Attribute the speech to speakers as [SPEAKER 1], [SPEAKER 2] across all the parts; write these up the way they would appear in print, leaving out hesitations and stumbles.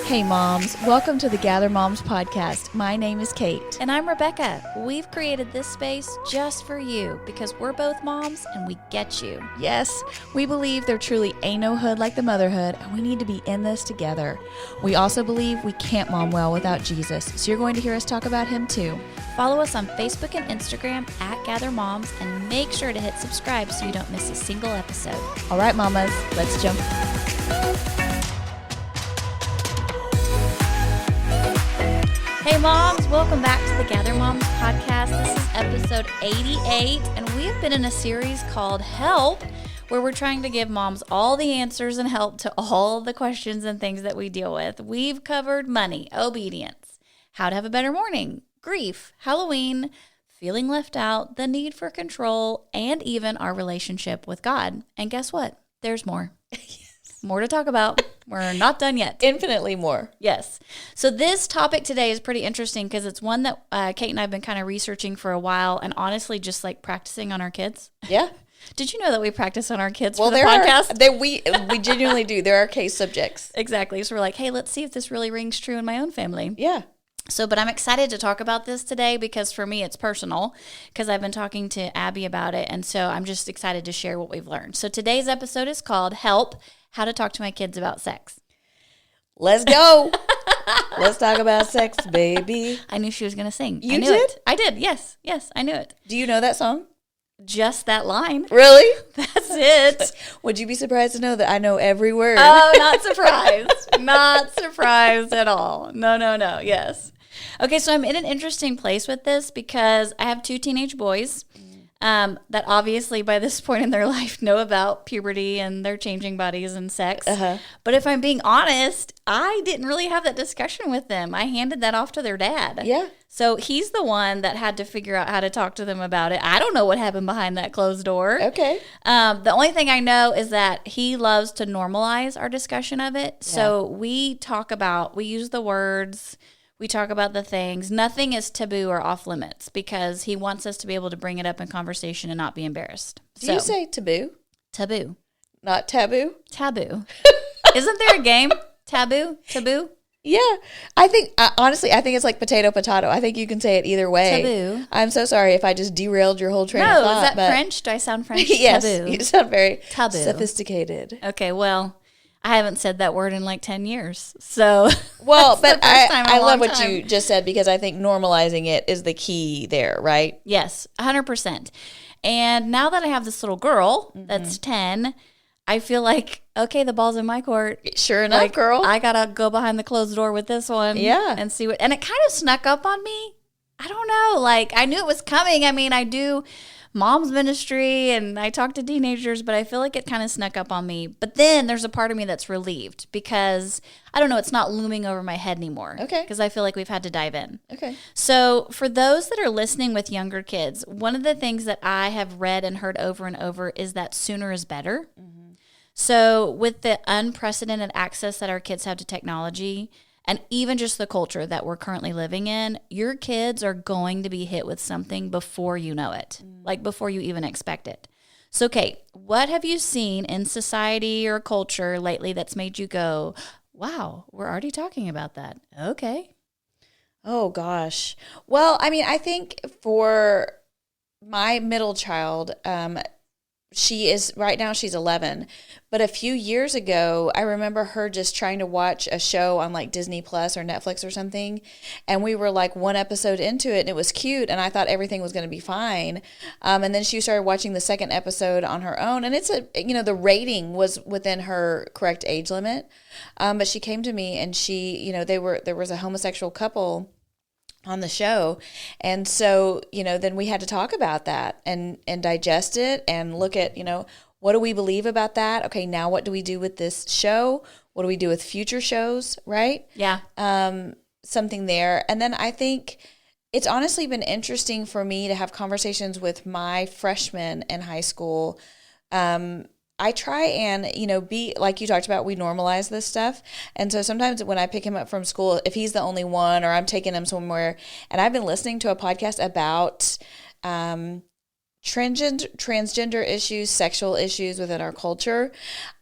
[SPEAKER 1] Hey moms, welcome to the Gather Moms podcast. My name is Kate.
[SPEAKER 2] And I'm Rebecca. We've created this space just for you because we're both moms and we get you.
[SPEAKER 1] Yes, we believe there truly ain't no hood like the motherhood, and we need to be in this together. We also believe we can't mom well without Jesus, so you're going to hear us talk about him too.
[SPEAKER 2] Follow us on Facebook and Instagram at Gather Moms and make sure to hit subscribe so you don't miss a single episode.
[SPEAKER 1] All right, mamas, let's jump.
[SPEAKER 2] Hey moms, welcome back to the Gather Moms podcast. This is episode 88, and we have been in a series called Help, where we're trying to give moms all the answers and help to all the questions and things that we deal with. We've covered money, obedience, how to have a better morning, grief, Halloween, feeling left out, the need for control, and even our relationship with God. And guess what? There's more. More to talk about. We're not done yet.
[SPEAKER 1] Infinitely more.
[SPEAKER 2] Yes. So this topic today is pretty interesting because it's one that Kate and I have been kind of researching for a while and honestly just like practicing on our kids.
[SPEAKER 1] Yeah.
[SPEAKER 2] Did you know that we practice on our kids for the podcast?
[SPEAKER 1] We genuinely do. There are case subjects.
[SPEAKER 2] Exactly. So we're like, hey, let's see if this really rings true in my own family.
[SPEAKER 1] Yeah.
[SPEAKER 2] So, but I'm excited to talk about this today because for me, it's personal because I've been talking to Abby about it. And so I'm just excited to share what we've learned. So today's episode is called Help, How to Talk to My Kids About Sex.
[SPEAKER 1] Let's go. Let's talk about sex, baby.
[SPEAKER 2] I knew she was going to sing.
[SPEAKER 1] You
[SPEAKER 2] I knew
[SPEAKER 1] did?
[SPEAKER 2] It. I did. Yes. Yes. I knew it.
[SPEAKER 1] Do you know that song?
[SPEAKER 2] Just that line.
[SPEAKER 1] Really?
[SPEAKER 2] That's it.
[SPEAKER 1] Would you be surprised to know that I know every word?
[SPEAKER 2] Oh, not surprised. Not surprised at all. No. Yes. Okay, so I'm in an interesting place with this because I have two teenage boys that obviously by this point in their life know about puberty and their changing bodies and sex.
[SPEAKER 1] Uh-huh.
[SPEAKER 2] But if I'm being honest, I didn't really have that discussion with them. I handed that off to their dad.
[SPEAKER 1] Yeah.
[SPEAKER 2] So he's the one that had to figure out how to talk to them about it. I don't know what happened behind that closed door.
[SPEAKER 1] Okay.
[SPEAKER 2] The only thing I know is that he loves to normalize our discussion of it.
[SPEAKER 1] Yeah.
[SPEAKER 2] So we use the words, we talk about the things. Nothing is taboo or off limits because he wants us to be able to bring it up in conversation and not be embarrassed.
[SPEAKER 1] Do you say taboo?
[SPEAKER 2] Taboo.
[SPEAKER 1] Not taboo?
[SPEAKER 2] Taboo. Isn't there a game? Taboo? Taboo?
[SPEAKER 1] Yeah. I think, honestly, I think it's like potato, potato. I think you can say it either way.
[SPEAKER 2] Taboo.
[SPEAKER 1] I'm so sorry if I just derailed your whole train of thought.
[SPEAKER 2] No, is that French? Do I sound French?
[SPEAKER 1] Yes.
[SPEAKER 2] Taboo.
[SPEAKER 1] You sound very
[SPEAKER 2] Taboo.
[SPEAKER 1] sophisticated.
[SPEAKER 2] Okay, well, I haven't said that word in like 10 years. So,
[SPEAKER 1] well, but I love what
[SPEAKER 2] time.
[SPEAKER 1] you just said because I think normalizing it is the key there, right?
[SPEAKER 2] Yes, 100%. And now that I have this little girl that's 10, I feel like, okay, the ball's in my court.
[SPEAKER 1] Sure enough, girl.
[SPEAKER 2] I got to go behind the closed door with this one.
[SPEAKER 1] Yeah.
[SPEAKER 2] And see what, and it kind of snuck up on me. I don't know. Like, I knew it was coming. I mean, I do mom's ministry and I talk to teenagers, but I feel like it kind of snuck up on me. But then there's a part of me that's relieved because, I don't know, it's not looming over my head anymore.
[SPEAKER 1] Okay.
[SPEAKER 2] Because I feel like we've had to dive in.
[SPEAKER 1] Okay.
[SPEAKER 2] So for those that are listening with younger kids, one of the things that I have read and heard over and over is that sooner is better. So with the unprecedented access that our kids have to technology and even just the culture that we're currently living in, your kids are going to be hit with something before you know it, like before you even expect it. So, Kate, what have you seen in society or culture lately that's made you go, wow, we're already talking about that? Okay.
[SPEAKER 1] Oh, gosh. Well, I mean, I think for my middle child, right now she's 11, but a few years ago, I remember her just trying to watch a show on like Disney Plus or Netflix or something. And we were like one episode into it and it was cute. And I thought everything was going to be fine. And then she started watching the second episode on her own. And the rating was within her correct age limit. But she came to me and there was a homosexual couple on the show. And so, then we had to talk about that and digest it and look at, what do we believe about that? Okay, now what do we do with this show? What do we do with future shows, right?
[SPEAKER 2] Yeah.
[SPEAKER 1] Something there. And then I think it's honestly been interesting for me to have conversations with my freshmen in high school. I try and, be like you talked about, we normalize this stuff. And so sometimes when I pick him up from school, if he's the only one or I'm taking him somewhere, and I've been listening to a podcast about transgender issues, sexual issues within our culture,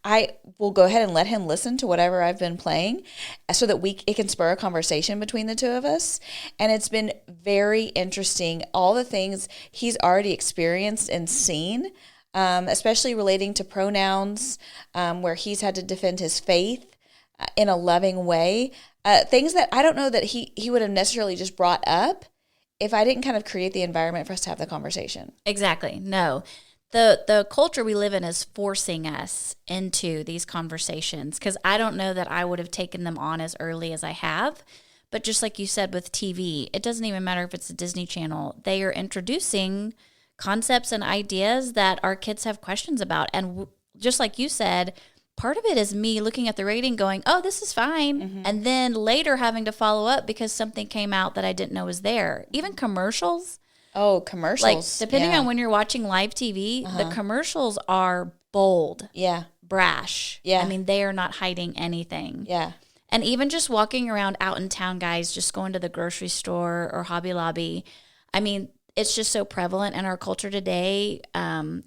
[SPEAKER 1] I will go ahead and let him listen to whatever I've been playing so that it can spur a conversation between the two of us. And it's been very interesting, all the things he's already experienced and seen, especially relating to pronouns, where he's had to defend his faith in a loving way. Things that I don't know that he would have necessarily just brought up if I didn't kind of create the environment for us to have the conversation.
[SPEAKER 2] Exactly. No. The culture we live in is forcing us into these conversations, because I don't know that I would have taken them on as early as I have. But just like you said with TV, it doesn't even matter if it's a Disney Channel. They are introducing concepts and ideas that our kids have questions about. And just like you said, part of it is me looking at the rating going, oh, this is fine. Mm-hmm. And then later having to follow up because something came out that I didn't know was there. Even commercials.
[SPEAKER 1] Oh, commercials.
[SPEAKER 2] Like, depending on when you're watching live TV, the commercials are bold.
[SPEAKER 1] Yeah.
[SPEAKER 2] Brash.
[SPEAKER 1] Yeah.
[SPEAKER 2] I mean, they are not hiding anything.
[SPEAKER 1] Yeah.
[SPEAKER 2] And even just walking around out in town, guys, just going to the grocery store or Hobby Lobby, I mean, it's just so prevalent in our culture today,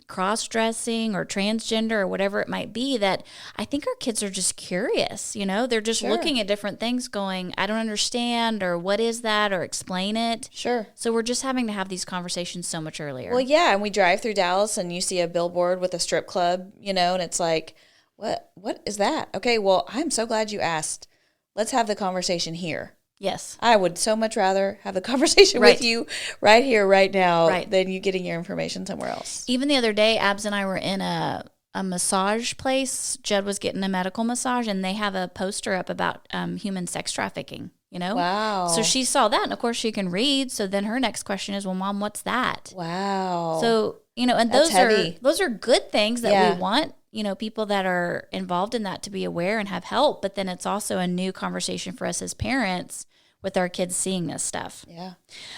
[SPEAKER 2] cross-dressing or transgender or whatever it might be, that I think our kids are just curious, you know? They're just looking at different things going, I don't understand, or what is that, or explain it.
[SPEAKER 1] Sure.
[SPEAKER 2] So we're just having to have these conversations so much earlier.
[SPEAKER 1] Well, yeah, and we drive through Dallas and you see a billboard with a strip club, you know, and it's like, what is that? Okay, well, I'm so glad you asked. Let's have the conversation here.
[SPEAKER 2] Yes.
[SPEAKER 1] I would so much rather have the conversation with you right here, right now, than you getting your information somewhere else.
[SPEAKER 2] Even the other day, Abs and I were in a massage place. Judd was getting a medical massage, and they have a poster up about human sex trafficking, you know?
[SPEAKER 1] Wow.
[SPEAKER 2] So she saw that, and of course she can read. So then her next question is, well, Mom, what's that?
[SPEAKER 1] Wow.
[SPEAKER 2] So, you know, and those are good things that we want, you know, people that are involved in that to be aware and have help. But then it's also a new conversation for us as parents with our kids seeing this stuff.
[SPEAKER 1] Yeah.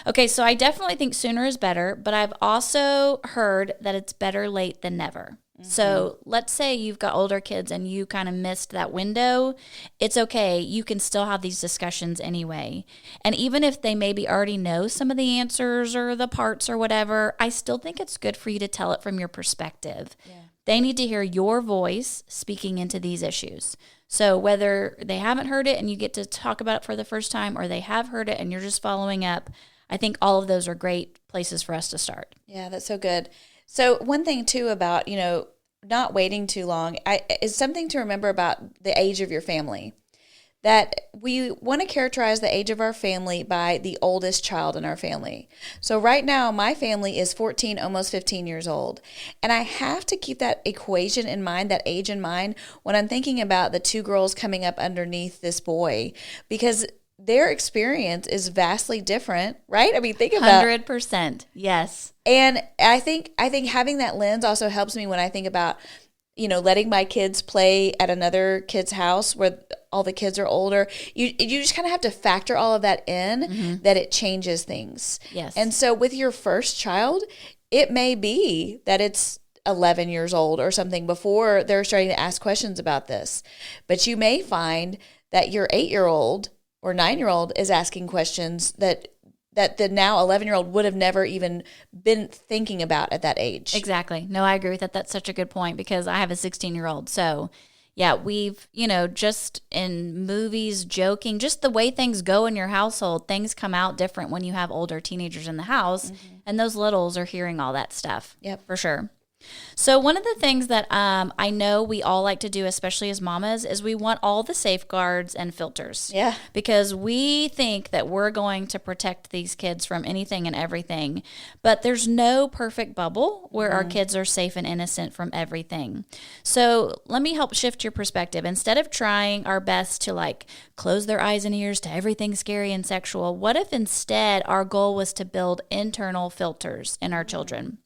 [SPEAKER 2] Okay, so I definitely think sooner is better, but I've also heard that it's better late than never. Mm-hmm. So let's say you've got older kids and you kind of missed that window. It's okay. You can still have these discussions anyway. And even if they maybe already know some of the answers or the parts or whatever, I still think it's good for you to tell it from your perspective. Yeah. They need to hear your voice speaking into these issues. So whether they haven't heard it and you get to talk about it for the first time, or they have heard it and you're just following up, I think all of those are great places for us to start.
[SPEAKER 1] Yeah, that's so good. So one thing too about, you know, not waiting too long is something to remember about the age of your family. That we want to characterize the age of our family by the oldest child in our family. So right now, my family is 14, almost 15 years old. And I have to keep that equation in mind, that age in mind, when I'm thinking about the two girls coming up underneath this boy, because their experience is vastly different, right? I mean, think about
[SPEAKER 2] 100%. Yes.
[SPEAKER 1] And I think having that lens also helps me when I think about, you know, letting my kids play at another kid's house where all the kids are older. You just kind of have to factor all of that in, that it changes things.
[SPEAKER 2] Yes.
[SPEAKER 1] And so with your first child, it may be that it's 11 years old or something before they're starting to ask questions about this. But you may find that your 8-year-old or 9-year-old is asking questions that the now 11-year-old would have never even been thinking about at that age.
[SPEAKER 2] Exactly. No, I agree with that. That's such a good point, because I have a 16-year-old. So, yeah, we've, you know, just in movies, joking, just the way things go in your household, things come out different when you have older teenagers in the house, and those littles are hearing all that stuff.
[SPEAKER 1] Yep.
[SPEAKER 2] For sure. So one of the things that I know we all like to do, especially as mamas, is we want all the safeguards and filters.
[SPEAKER 1] Yeah.
[SPEAKER 2] Because we think that we're going to protect these kids from anything and everything. But there's no perfect bubble where our kids are safe and innocent from everything. So let me help shift your perspective. Instead of trying our best to like close their eyes and ears to everything scary and sexual, what if instead our goal was to build internal filters in our children?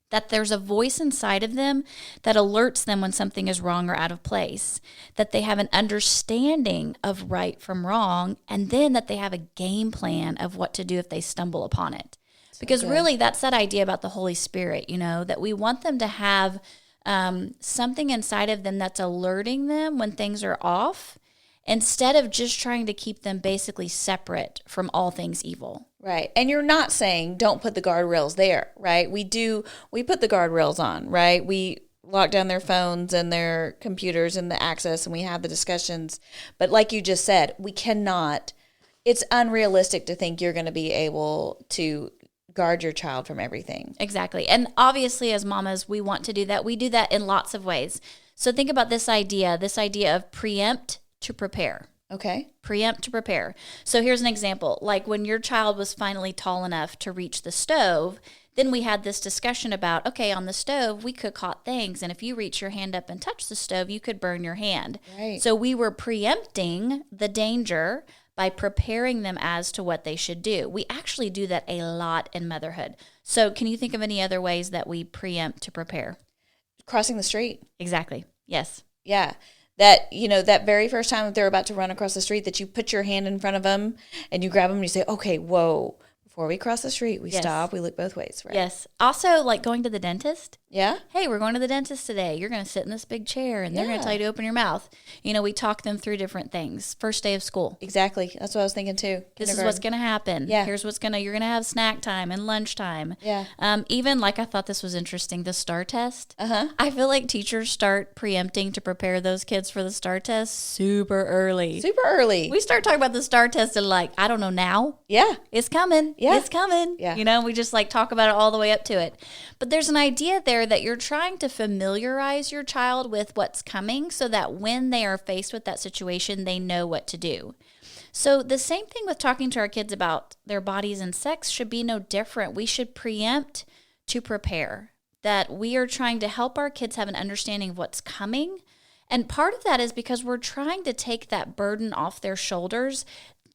[SPEAKER 2] That there's a voice inside of them that alerts them when something is wrong or out of place, that they have an understanding of right from wrong, and then that they have a game plan of what to do if they stumble upon it. Because really, that's that idea about the Holy Spirit, you know, that we want them to have something inside of them that's alerting them when things are off, instead of just trying to keep them basically separate from all things evil.
[SPEAKER 1] Right. And you're not saying don't put the guardrails there, right? We put the guardrails on, right? We lock down their phones and their computers and the access, and we have the discussions. But like you just said, it's unrealistic to think you're going to be able to guard your child from everything.
[SPEAKER 2] Exactly. And obviously, as mamas, we want to do that. We do that in lots of ways. So think about this idea of preempt to prepare.
[SPEAKER 1] Okay.
[SPEAKER 2] Preempt to prepare. So here's an example. Like when your child was finally tall enough to reach the stove, then we had this discussion about, okay, on the stove, we cook hot things. And if you reach your hand up and touch the stove, you could burn your hand.
[SPEAKER 1] Right.
[SPEAKER 2] So we were preempting the danger by preparing them as to what they should do. We actually do that a lot in motherhood. So can you think of any other ways that we preempt to prepare?
[SPEAKER 1] Crossing the street.
[SPEAKER 2] Exactly. Yes.
[SPEAKER 1] Yeah. That, that very first time that they're about to run across the street, that you put your hand in front of them and you grab them and you say, okay, whoa, before we cross the street, we stop, we look both ways, right?
[SPEAKER 2] Yes. Also, like going to the dentist.
[SPEAKER 1] Yeah.
[SPEAKER 2] Hey, we're going to the dentist today. You're going to sit in this big chair and they're going to tell you to open your mouth. We talk them through different things. First day of school.
[SPEAKER 1] Exactly. That's what I was thinking too.
[SPEAKER 2] This is what's going to happen.
[SPEAKER 1] Yeah.
[SPEAKER 2] Here's you're going to have snack time and lunch time.
[SPEAKER 1] Yeah.
[SPEAKER 2] Even like I thought this was interesting, the STAR test.
[SPEAKER 1] Uh-huh.
[SPEAKER 2] I feel like teachers start preempting to prepare those kids for the STAR test super early.
[SPEAKER 1] Super early.
[SPEAKER 2] We start talking about the STAR test at I don't know now.
[SPEAKER 1] Yeah.
[SPEAKER 2] It's coming.
[SPEAKER 1] Yeah.
[SPEAKER 2] It's coming.
[SPEAKER 1] Yeah.
[SPEAKER 2] We just talk about it all the way up to it. But there's an idea there that you're trying to familiarize your child with what's coming so that when they are faced with that situation, they know what to do. So the same thing with talking to our kids about their bodies and sex should be no different. We should preempt to prepare, that we are trying to help our kids have an understanding of what's coming. And part of that is because we're trying to take that burden off their shoulders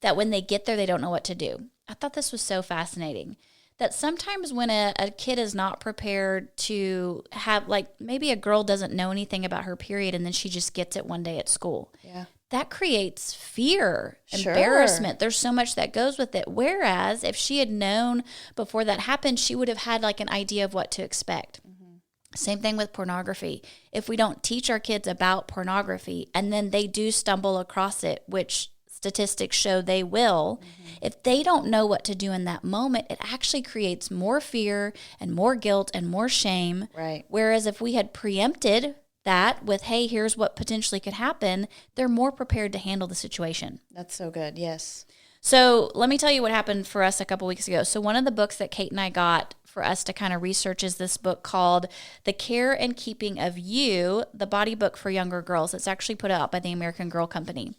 [SPEAKER 2] that when they get there, they don't know what to do. I thought this was so fascinating. That sometimes when a kid is not prepared to have, maybe a girl doesn't know anything about her period and then she just gets it one day at school.
[SPEAKER 1] Yeah.
[SPEAKER 2] That creates fear,
[SPEAKER 1] Sure.
[SPEAKER 2] embarrassment. There's so much that goes with it. Whereas if she had known before that happened, she would have had an idea of what to expect. Mm-hmm. Same thing with pornography. If we don't teach our kids about pornography and then they do stumble across it, which statistics show they will, if they don't know what to do in that moment, it actually creates more fear and more guilt and more shame.
[SPEAKER 1] Right.
[SPEAKER 2] Whereas if we had preempted that with, hey, here's what potentially could happen, they're more prepared to handle the situation.
[SPEAKER 1] That's so good. Yes.
[SPEAKER 2] So let me tell you what happened for us a couple weeks ago. So one of the books that Kate and I got for us to kind of research is this book called The Care and Keeping of You, the Body Book for Younger Girls. It's actually put out by the American Girl Company.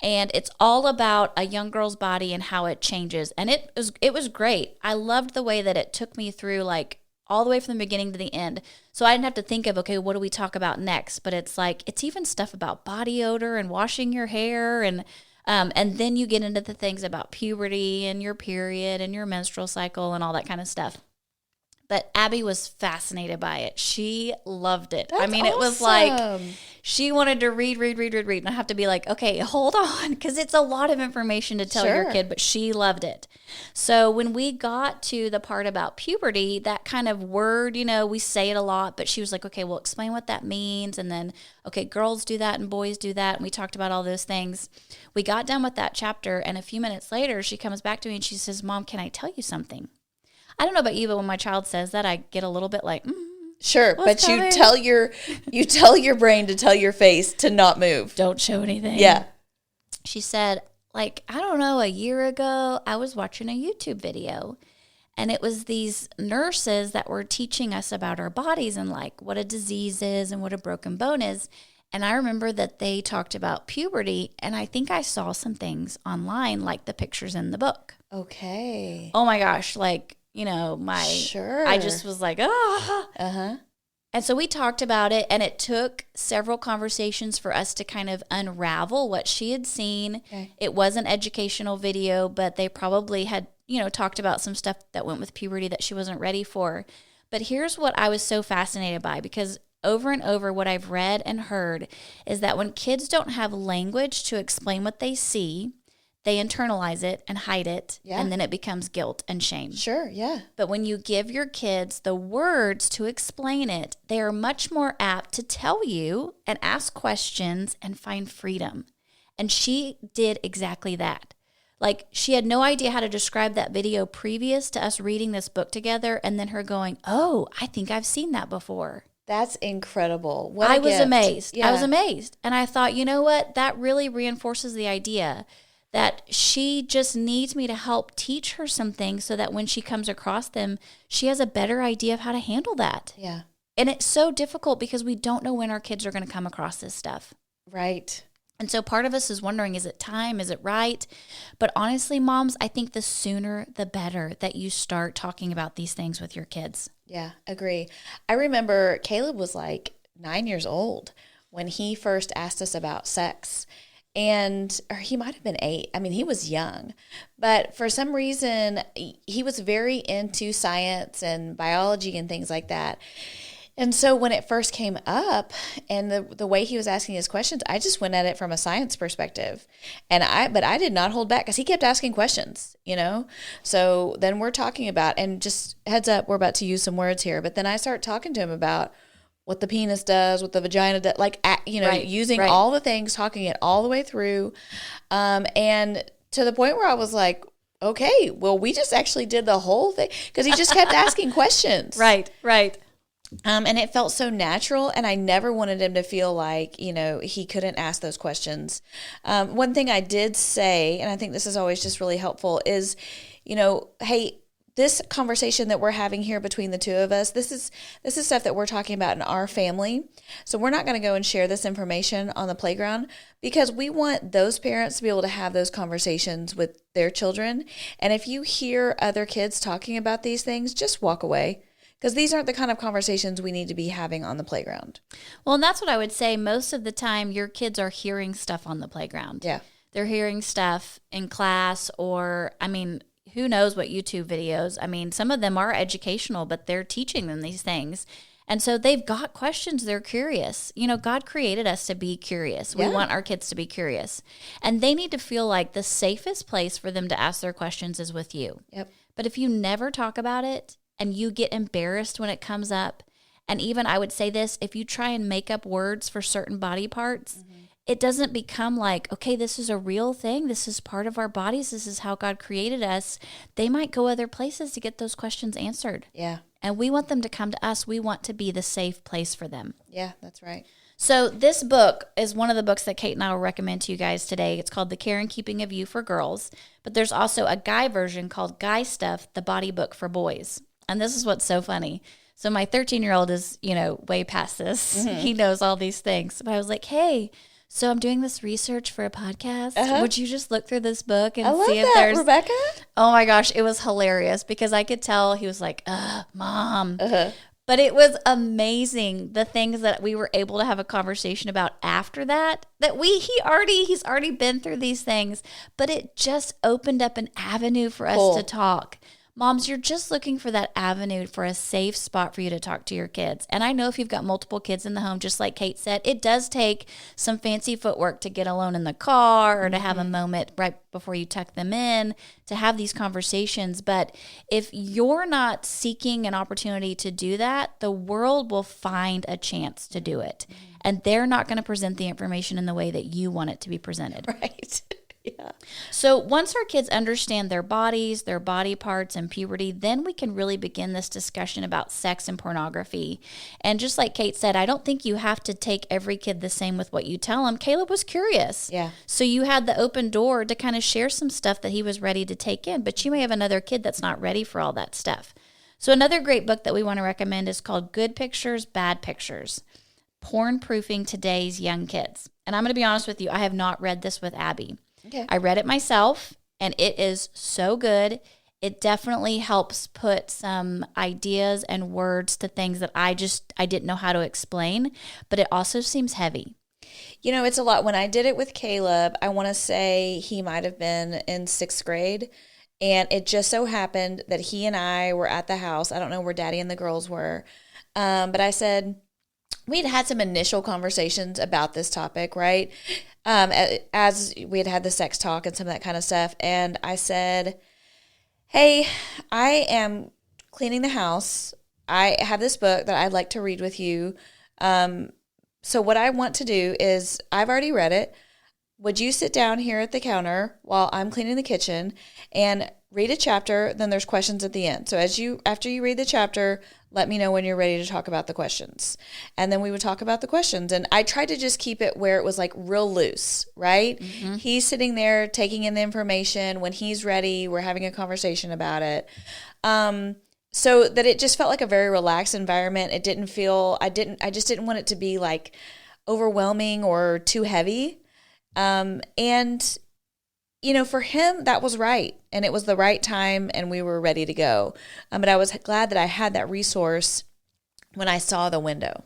[SPEAKER 2] And it's all about a young girl's body and how it changes. And it was great. I loved the way that it took me through all the way from the beginning to the end. So I didn't have to think of, okay, what do we talk about next? But it's it's even stuff about body odor and washing your hair and then you get into the things about puberty and your period and your menstrual cycle and all that kind of stuff. But Abby was fascinated by it. She loved it.
[SPEAKER 1] That's
[SPEAKER 2] it was she wanted to read. And I have to be okay, hold on, because it's a lot of information to tell your kid, but she loved it. So when we got to the part about puberty, that kind of word, we say it a lot, but she was okay, well, explain what that means. And then, okay, girls do that and boys do that. And we talked about all those things. We got done with that chapter, and a few minutes later, she comes back to me and she says, Mom, can I tell you something? I don't know about you, but when my child says that, I get a little bit
[SPEAKER 1] sure, but
[SPEAKER 2] coming?
[SPEAKER 1] you tell your brain to tell your face to not move.
[SPEAKER 2] Don't show anything.
[SPEAKER 1] Yeah.
[SPEAKER 2] She said, I don't know, a year ago, I was watching a YouTube video, and it was these nurses that were teaching us about our bodies and what a disease is and what a broken bone is. And I remember that they talked about puberty, and I think I saw some things online, like the pictures in the book.
[SPEAKER 1] Okay.
[SPEAKER 2] Oh my gosh,
[SPEAKER 1] Sure.
[SPEAKER 2] I just was ah.
[SPEAKER 1] Uh-huh.
[SPEAKER 2] And so we talked about it, and it took several conversations for us to kind of unravel what she had seen.
[SPEAKER 1] Okay.
[SPEAKER 2] It was an educational video, but they probably had, talked about some stuff that went with puberty that she wasn't ready for. But here's what I was so fascinated by, because over and over what I've read and heard is that when kids don't have language to explain what they see, they internalize it and hide it, and then it becomes guilt and shame.
[SPEAKER 1] Sure, yeah.
[SPEAKER 2] But when you give your kids the words to explain it, they are much more apt to tell you and ask questions and find freedom. And she did exactly that. Like, she had no idea how to describe that video previous to us reading this book together, and then her going, oh, I think I've seen that before.
[SPEAKER 1] That's incredible. What a
[SPEAKER 2] I was
[SPEAKER 1] gift.
[SPEAKER 2] amazed.
[SPEAKER 1] Yeah.
[SPEAKER 2] I was amazed. And I thought, you know what? That really reinforces the idea that she just needs me to help teach her some things so that when she comes across them, she has a better idea of how to handle that.
[SPEAKER 1] Yeah.
[SPEAKER 2] And it's so difficult because we don't know when our kids are going to come across this stuff.
[SPEAKER 1] Right.
[SPEAKER 2] And so part of us is wondering, is it time? Is it right? But honestly, moms, I think the sooner the better that you start talking about these things with your kids.
[SPEAKER 1] Yeah, agree. I remember Caleb was like 9 years old when he first asked us about sex. Or he might have been 8. I mean, he was young. But for some reason, he was very into science and biology and things like that. And so when it first came up and the way he was asking his questions, I just went at it from a science perspective. But I did not hold back because he kept asking questions, So then we're talking about, and just heads up, we're about to use some words here, but then I start talking to him about what the penis does, what the vagina does, using all the things, talking it all the way through. And to the point where I was like, okay, well, we just actually did the whole thing because he just kept asking questions.
[SPEAKER 2] Right.
[SPEAKER 1] And it felt so natural, and I never wanted him to feel like, he couldn't ask those questions. One thing I did say, and I think this is always just really helpful, is, hey, this conversation that we're having here between the two of us, this is stuff that we're talking about in our family. So we're not going to go and share this information on the playground because we want those parents to be able to have those conversations with their children. And if you hear other kids talking about these things, just walk away. Because these aren't the kind of conversations we need to be having on the playground.
[SPEAKER 2] Well, and that's what I would say. Most of the time, your kids are hearing stuff on the playground.
[SPEAKER 1] Yeah.
[SPEAKER 2] They're hearing stuff in class or, who knows what YouTube videos. Some of them are educational, but they're teaching them these things. And so they've got questions. They're curious. God created us to be curious. We want our kids to be curious. And they need to feel like the safest place for them to ask their questions is with you.
[SPEAKER 1] Yep.
[SPEAKER 2] But if you never talk about it, and you get embarrassed when it comes up. And even I would say this, if you try and make up words for certain body parts, it doesn't become like, okay, this is a real thing. This is part of our bodies. This is how God created us. They might go other places to get those questions answered.
[SPEAKER 1] Yeah.
[SPEAKER 2] And we want them to come to us. We want to be the safe place for them.
[SPEAKER 1] Yeah, that's right.
[SPEAKER 2] So this book is one of the books that Kate and I will recommend to you guys today. It's called The Care and Keeping of You for Girls. But there's also a guy version called Guy Stuff, the Body Book for Boys. And this is what's so funny. So my 13-year-old is, way past this. Mm-hmm. He knows all these things. But I was like, hey, so I'm doing this research for a podcast. Uh-huh. Would you just look through this book and see if there's...
[SPEAKER 1] Rebecca?
[SPEAKER 2] Oh, my gosh. It was hilarious because I could tell he was like, Mom. Uh-huh. But it was amazing the things that we were able to have a conversation about after that he's already been through these things, but it just opened up an avenue for us to talk. Moms, you're just looking for that avenue for a safe spot for you to talk to your kids. And I know if you've got multiple kids in the home, just like Kate said, it does take some fancy footwork to get alone in the car or to have a moment right before you tuck them in to have these conversations. But if you're not seeking an opportunity to do that, the world will find a chance to do it. And they're not going to present the information in the way that you want it to be presented.
[SPEAKER 1] Right. Yeah.
[SPEAKER 2] So once our kids understand their bodies, their body parts, and puberty, then we can really begin this discussion about sex and pornography. And just like Kate said, I don't think you have to take every kid the same with what you tell them. Caleb was curious.
[SPEAKER 1] Yeah.
[SPEAKER 2] So you had the open door to kind of share some stuff that he was ready to take in, but you may have another kid that's not ready for all that stuff. So another great book that we want to recommend is called Good Pictures, Bad Pictures, Porn Proofing Today's Young Kids. And I'm going to be honest with you, I have not read this with Abby.
[SPEAKER 1] Okay.
[SPEAKER 2] I read it myself, and it is so good. It definitely helps put some ideas and words to things that I didn't know how to explain, but it also seems heavy.
[SPEAKER 1] It's a lot. When I did it with Caleb, I want to say he might have been in 6th grade, and it just so happened that he and I were at the house. I don't know where Daddy and the girls were, but I said, we'd had some initial conversations about this topic, right? As we had the sex talk and some of that kind of stuff. And I said, hey, I am cleaning the house. I have this book that I'd like to read with you. So what I want to do is, I've already read it. would you sit down here at the counter while I'm cleaning the kitchen and read a chapter? Then there's questions at the end. So after you read the chapter, let me know when you're ready to talk about the questions. And then we would talk about the questions. And I tried to just keep it where it was like real loose, right? Mm-hmm. He's sitting there taking in the information. When he's ready, we're having a conversation about it. So that it just felt like a very relaxed environment. It didn't feel, I just didn't want it to be like overwhelming or too heavy. And, you know, for him, that was right. And it was the right time and we were ready to go. But I was glad that I had that resource when I saw the window.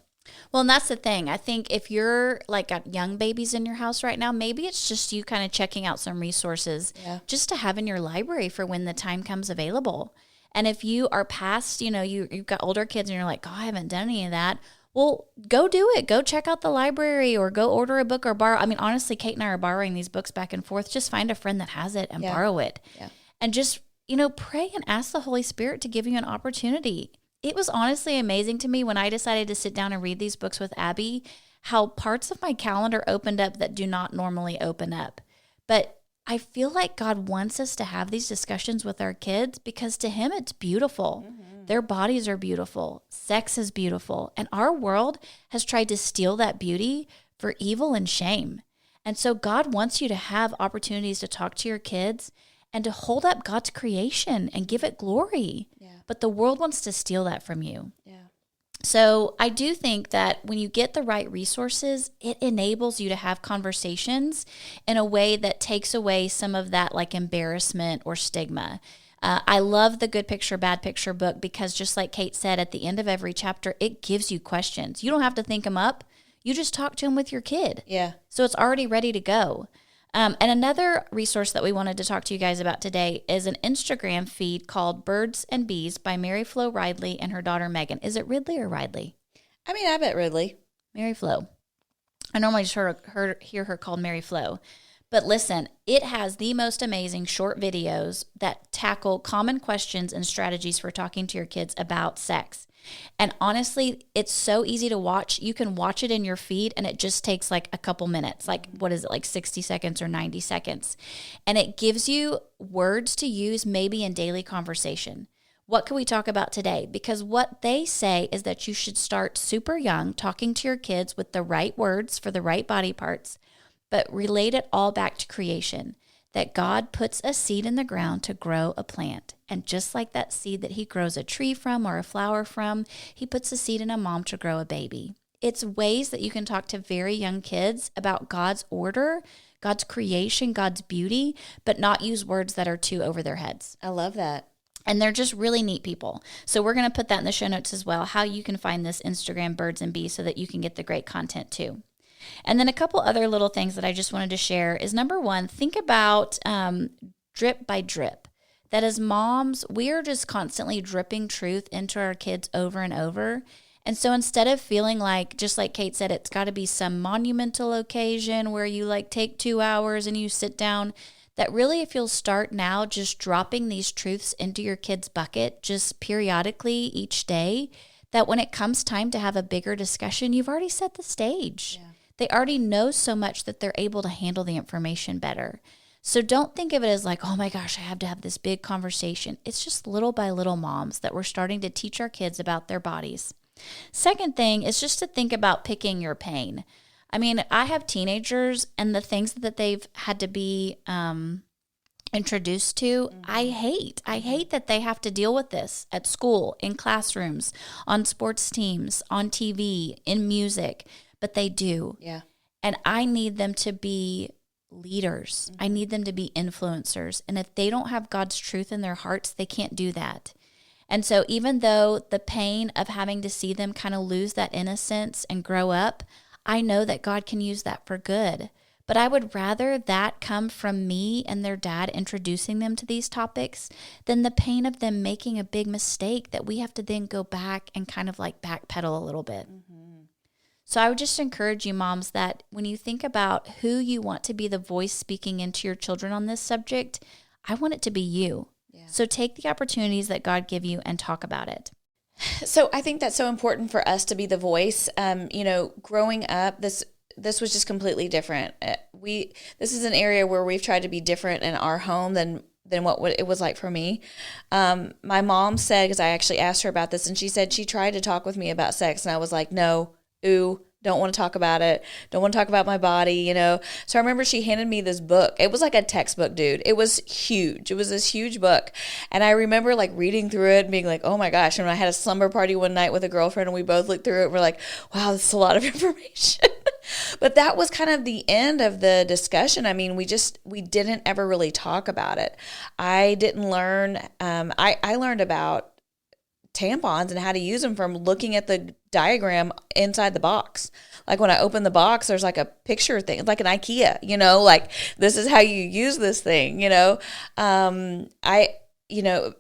[SPEAKER 2] Well, and that's the thing. I think if you're like got young babies in your house right now, maybe it's just you kind of checking out some resources just to have in your library for when the time comes available. And if you are past, you know, you've got older kids and you're like, oh, I haven't done any of that. Well, go do it. Go check out the library or go order a book or borrow. I mean, honestly, Kate and I are borrowing these books back and forth. Just find a friend that has it and borrow it. Yeah. And just, you know, pray and ask the Holy Spirit to give you an opportunity. It was honestly amazing to me when I decided to sit down and read these books with Abby, how parts of my calendar opened up that do not normally open up. But I feel like God wants us to have these discussions with our kids because to him it's beautiful. Mm-hmm. Their bodies are beautiful. Sex is beautiful. And our world has tried to steal that beauty for evil and shame. And so God wants you to have opportunities to talk to your kids and to hold up God's creation and give it glory. Yeah. But the world wants to steal that from you. Yeah. So I do think that when you get the right resources, it enables you to have conversations in a way that takes away some of that like embarrassment or stigma. I love the Good Picture, Bad Picture book because just like Kate said, at the end of every chapter, it gives you questions. You don't have to think them up. You just talk to them with your kid. Yeah. So it's already ready to go. And another resource that we wanted to talk to you guys about today is an Instagram feed called Birds and Bees by Mary Flo Ridley and her daughter Megan. Is it Ridley or Ridley?
[SPEAKER 1] I mean, I bet Ridley.
[SPEAKER 2] Mary Flo. I normally just hear her called Mary Flo. But listen, it has the most amazing short videos that tackle common questions and strategies for talking to your kids about sex. And honestly, it's so easy to watch. You can watch it in your feed and it just takes like a couple minutes. Like, what is it, like 60 seconds or 90 seconds? And it gives you words to use maybe in daily conversation. What can we talk about today? Because what they say is that you should start super young, talking to your kids with the right words for the right body parts, but relate it all back to creation. That God puts a seed in the ground to grow a plant. And just like that seed that he grows a tree from or a flower from, he puts a seed in a mom to grow a baby. It's ways that you can talk to very young kids about God's order, God's creation, God's beauty, but not use words that are too over their heads.
[SPEAKER 1] I love that.
[SPEAKER 2] And they're just really neat people. So we're going to put that in the show notes as well, how you can find this Instagram Birds and Bees so that you can get the great content too. And then a couple other little things that I just wanted to share is number one, think about drip by drip. That as moms, we are just constantly dripping truth into our kids over and over. And so instead of feeling like, just like Kate said, it's got to be some monumental occasion where you like take 2 hours and you sit down, that really if you'll start now just dropping these truths into your kid's bucket just periodically each day, that when it comes time to have a bigger discussion, you've already set the stage. Yeah. They already know so much that they're able to handle the information better. So don't think of it as like, oh my gosh, I have to have this big conversation. It's just little by little, moms, that we're starting to teach our kids about their bodies. Second thing is just to think about picking your pain. I mean, I have teenagers and the things that they've had to be introduced to, I hate. I hate that they have to deal with this at school, in classrooms, on sports teams, on TV, in music. But they do. Yeah. And I need them to be leaders. I need them to be influencers. And if they don't have God's truth in their hearts, they can't do that. And so even though the pain of having to see them kind of lose that innocence and grow up, I know that God can use that for good. But I would rather that come from me and their dad introducing them to these topics than the pain of them making a big mistake that we have to then go back and kind of like backpedal a little bit. Mm-hmm. So I would just encourage you, moms, that when you think about who you want to be the voice speaking into your children on this subject, I want it to be you. Yeah. So take the opportunities that God give you and talk about it. So I think that's so important for us to be the voice. Growing up, this
[SPEAKER 1] this was just completely different. This is an area where we've tried to be different in our home than what it was like for me. My mom said, because I actually asked her about this, and she said she tried to talk with me about sex, and I was like, no, ooh, don't want to talk about it. Don't want to talk about my body, you know. So I remember she handed me this book. It was like a textbook, dude. It was huge. It was this huge book. And I remember like reading through it and being like, oh my gosh. And I had a slumber party one night with a girlfriend and we both looked through it and we're like, wow, this is a lot of information. But that was kind of the end of the discussion. I mean, we didn't ever really talk about it. I didn't learn, I learned about tampons and how to use them from looking at the diagram inside the box. Like when I open the box, there's like a picture thing. It's like an IKEA, you know, like this is how you use this thing, you know. And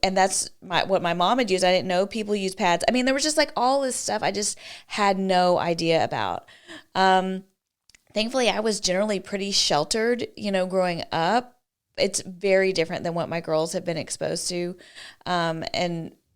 [SPEAKER 1] that's what my mom had used. I didn't know people use pads. I mean, there was just like all this stuff I just had no idea about. Thankfully, I was generally pretty sheltered, you know, growing up. It's very different than what my girls have been exposed to.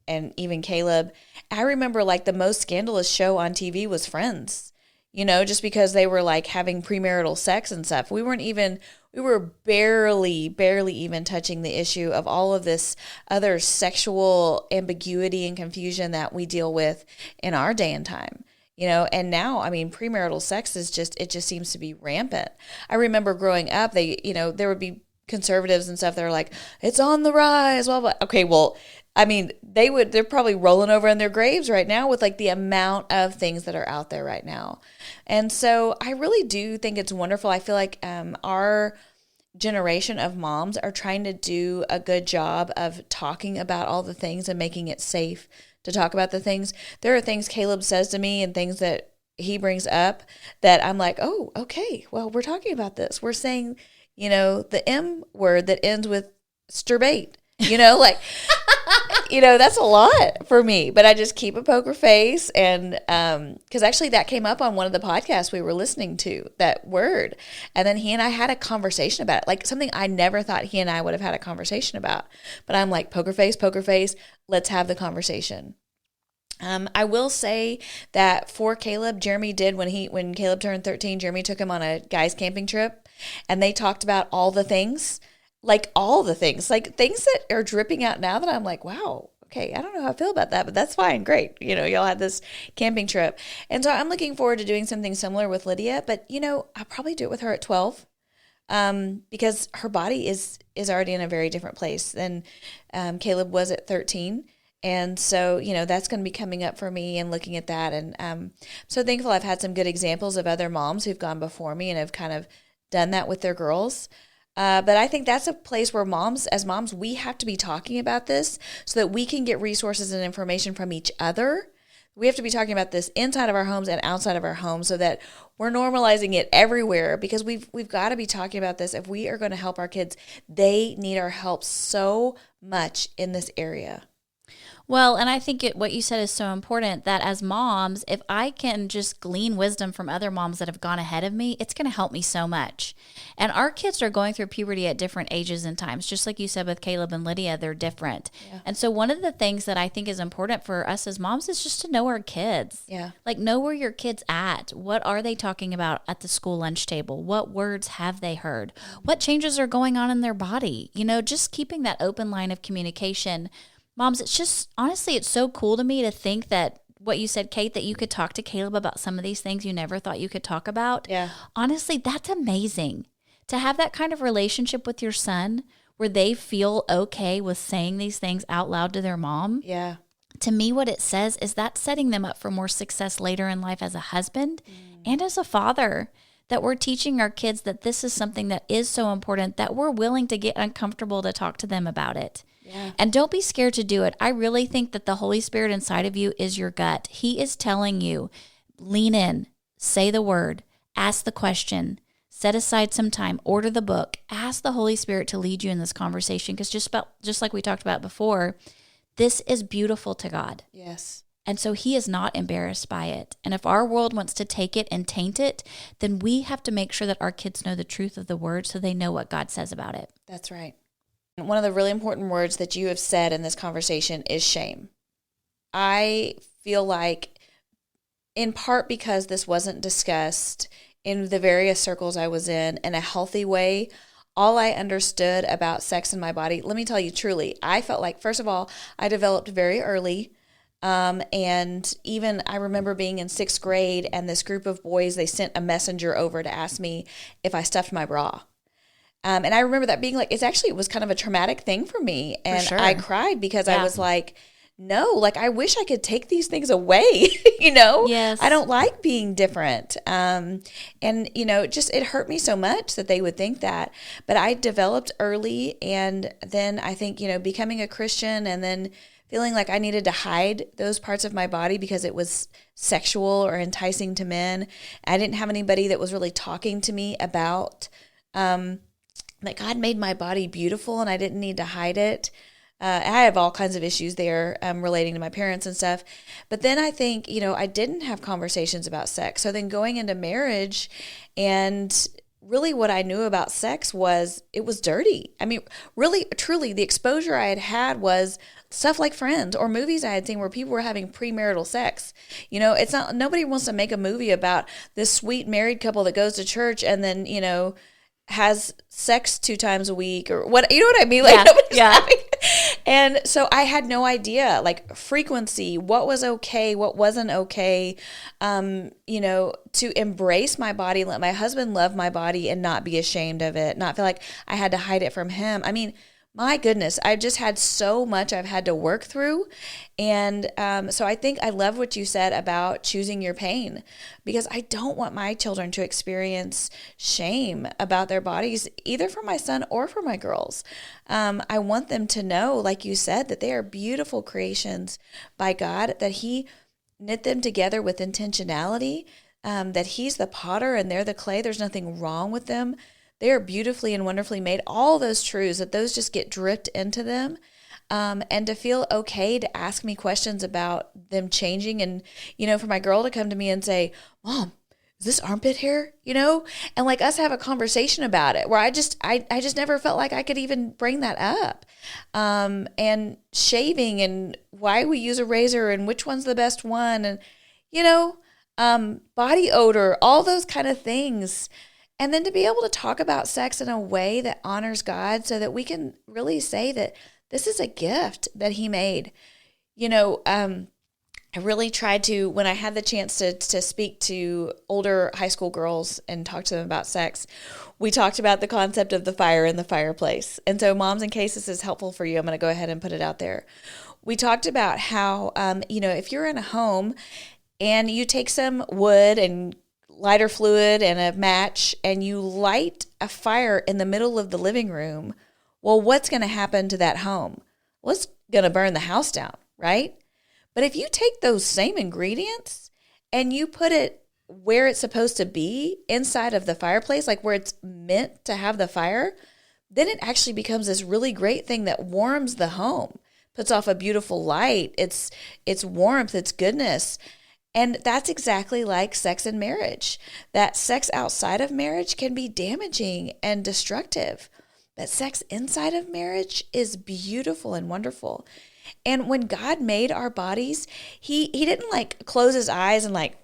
[SPEAKER 1] And even Caleb. I remember like the most scandalous show on TV was Friends, you know, just because they were like having premarital sex and stuff. We were barely even touching the issue of all of this other sexual ambiguity and confusion that we deal with in our day and time. You know, and now, I mean, premarital sex it just seems to be rampant. I remember growing up, there would be conservatives and stuff that are like, it's on the rise, blah, blah. Okay, well, I mean, they're probably rolling over in their graves right now with like the amount of things that are out there right now. And so I really do think it's wonderful. I feel like our generation of moms are trying to do a good job of talking about all the things and making it safe to talk about the things. There are things Caleb says to me and things that he brings up that I'm like, oh, okay, well, we're talking about this. We're saying, you know, the M word that ends with sturbate, you know, like, you know, that's a lot for me, but I just keep a poker face. And because actually that came up on one of the podcasts we were listening to, that word. And then he and I had a conversation about it, like something I never thought he and I would have had a conversation about. But I'm like, poker face, let's have the conversation. I will say that for Caleb, Jeremy did when Caleb turned 13, Jeremy took him on a guys camping trip and they talked about all the things, like things that are dripping out now that I'm like, wow, okay, I don't know how I feel about that, but that's fine. Great. You know, y'all had this camping trip. And so I'm looking forward to doing something similar with Lydia, but you know, I'll probably do it with her at 12. Because her body is already in a very different place than Caleb was at 13. And so, you know, that's going to be coming up for me and looking at that. And I'm so thankful I've had some good examples of other moms who've gone before me and have kind of done that with their girls. But I think that's a place where as moms, we have to be talking about this so that we can get resources and information from each other. We have to be talking about this inside of our homes and outside of our homes so that we're normalizing it everywhere, because we've got to be talking about this if we are going to help our kids. They need our help so much in this area.
[SPEAKER 2] Well, and I think what you said is so important, that as moms, if I can just glean wisdom from other moms that have gone ahead of me, it's going to help me so much. And our kids are going through puberty at different ages and times. Just like you said with Caleb and Lydia, they're different. Yeah. And so one of the things that I think is important for us as moms is just to know our kids.
[SPEAKER 1] Yeah.
[SPEAKER 2] Like, know where your kid's at. What are they talking about at the school lunch table? What words have they heard? What changes are going on in their body? You know, just keeping that open line of communication. Moms, it's just, honestly, it's so cool to me to think that what you said, Kate, that you could talk to Caleb about some of these things you never thought you could talk about.
[SPEAKER 1] Yeah.
[SPEAKER 2] Honestly, that's amazing. To have that kind of relationship with your son where they feel okay with saying these things out loud to their mom.
[SPEAKER 1] Yeah.
[SPEAKER 2] To me, what it says is that setting them up for more success later in life as a husband and as a father. That we're teaching our kids that this is something that is so important that we're willing to get uncomfortable to talk to them about it.
[SPEAKER 1] Yeah.
[SPEAKER 2] And don't be scared to do it. I really think that the Holy Spirit inside of you is your gut. He is telling you, lean in, say the word, ask the question, set aside some time, order the book, ask the Holy Spirit to lead you in this conversation. Because just like we talked about before, this is beautiful to God.
[SPEAKER 1] Yes.
[SPEAKER 2] And so he is not embarrassed by it. And if our world wants to take it and taint it, then we have to make sure that our kids know the truth of the word so they know what God says about it.
[SPEAKER 1] That's right. One of the really important words that you have said in this conversation is shame. I feel like, in part because this wasn't discussed in the various circles I was in a healthy way, all I understood about sex in my body, let me tell you truly, I felt like, first of all, I developed very early. And even I remember being in 6th grade and this group of boys, they sent a messenger over to ask me if I stuffed my bra. And I remember that being like, it was kind of a traumatic thing for me. And
[SPEAKER 2] sure.
[SPEAKER 1] I cried because I was like, no, like I wish I could take these things away, you know?
[SPEAKER 2] Yes.
[SPEAKER 1] I don't like being different. And, you know, it hurt me so much that they would think that. But I developed early. And then I think, you know, becoming a Christian and then feeling like I needed to hide those parts of my body because it was sexual or enticing to men. I didn't have anybody that was really talking to me about that God made my body beautiful and I didn't need to hide it. I have all kinds of issues there relating to my parents and stuff. But then I think, you know, I didn't have conversations about sex. So then going into marriage, and really what I knew about sex was it was dirty. I mean, really, truly, the exposure I had was stuff like Friends or movies I had seen where people were having premarital sex. You know, it's not, nobody wants to make a movie about this sweet married couple that goes to church and then, you know, has sex 2 times a week or what, you know what I mean? Like,
[SPEAKER 2] yeah.
[SPEAKER 1] And so I had no idea, like frequency, what was okay, what wasn't okay, you know, to embrace my body, let my husband love my body and not be ashamed of it, not feel like I had to hide it from him. I mean, my goodness, I've just had so much I've had to work through. And so I think I love what you said about choosing your pain, because I don't want my children to experience shame about their bodies, either for my son or for my girls. I want them to know, like you said, that they are beautiful creations by God, that He knit them together with intentionality, that He's the potter and they're the clay. There's nothing wrong with them. They are beautifully and wonderfully made. All those truths, that those just get dripped into them. And to feel okay to ask me questions about them changing. And, you know, for my girl to come to me and say, Mom, is this armpit hair? You know, and like us have a conversation about it, where I just never felt like I could even bring that up. And shaving and why we use a razor and which one's the best one. And, you know, body odor, all those kind of things. And then to be able to talk about sex in a way that honors God, so that we can really say that this is a gift that He made. You know, I really tried to, when I had the chance to speak to older high school girls and talk to them about sex, we talked about the concept of the fire in the fireplace. And so moms, in case this is helpful for you, I'm going to go ahead and put it out there. We talked about how, you know, if you're in a home and you take some wood and lighter fluid and a match and you light a fire in the middle of the living room, well, what's going to happen to that home? Well, it's going to burn the house down, right? But if you take those same ingredients and you put it where it's supposed to be, inside of the fireplace, like where it's meant to have the fire, then it actually becomes this really great thing that warms the home, puts off a beautiful light. It's warmth, it's goodness. And that's exactly like sex in marriage. That sex outside of marriage can be damaging and destructive. But sex inside of marriage is beautiful and wonderful. And when God made our bodies, he didn't like close His eyes and like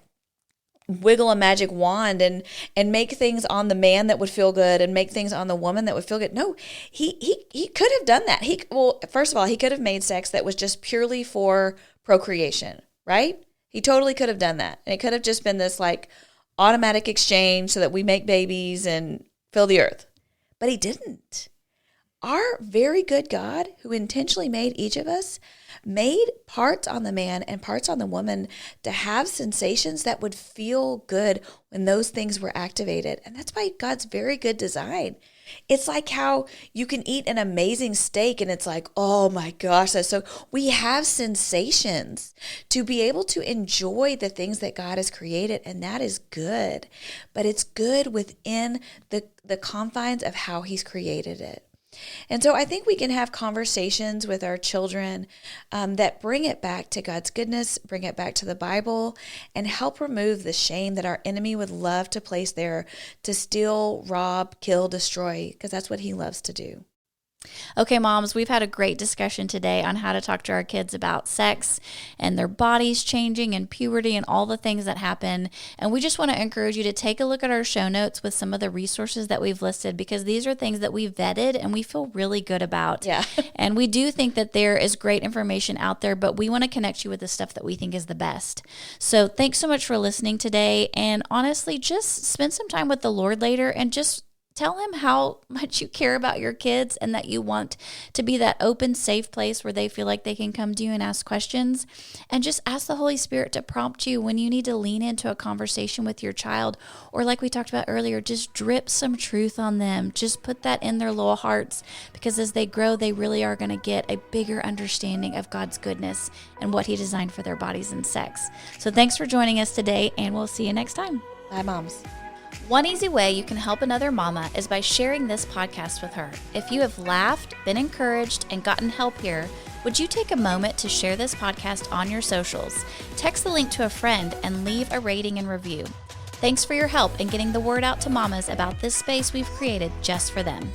[SPEAKER 1] wiggle a magic wand and make things on the man that would feel good and make things on the woman that would feel good. No, he could have done that. First of all, He could have made sex that was just purely for procreation, right? He totally could have done that. And it could have just been this like automatic exchange so that we make babies and fill the earth. But He didn't. Our very good God, who intentionally made each of us, made parts on the man and parts on the woman to have sensations that would feel good when those things were activated. And that's by God's very good design. It's like how you can eat an amazing steak and it's like, oh my gosh, that's so, we have sensations to be able to enjoy the things that God has created, and that is good. But it's good within the confines of how He's created it. And so I think we can have conversations with our children that bring it back to God's goodness, bring it back to the Bible, and help remove the shame that our enemy would love to place there to steal, rob, kill, destroy, because that's what he loves to do.
[SPEAKER 2] Okay, moms, we've had a great discussion today on how to talk to our kids about sex and their bodies changing and puberty and all the things that happen. And we just want to encourage you to take a look at our show notes with some of the resources that we've listed, because these are things that we've vetted and we feel really good about.
[SPEAKER 1] Yeah.
[SPEAKER 2] And we do think that there is great information out there, but we want to connect you with the stuff that we think is the best. So thanks so much for listening today. And honestly, just spend some time with the Lord later and just tell him how much you care about your kids and that you want to be that open, safe place where they feel like they can come to you and ask questions. And just ask the Holy Spirit to prompt you when you need to lean into a conversation with your child. Or like we talked about earlier, just drip some truth on them. Just put that in their little hearts, because as they grow, they really are going to get a bigger understanding of God's goodness and what he designed for their bodies and sex. So thanks for joining us today, and we'll see you next time.
[SPEAKER 1] Bye, moms.
[SPEAKER 2] One easy way you can help another mama is by sharing this podcast with her. If you have laughed, been encouraged, and gotten help here, would you take a moment to share this podcast on your socials? Text the link to a friend and leave a rating and review. Thanks for your help in getting the word out to mamas about this space we've created just for them.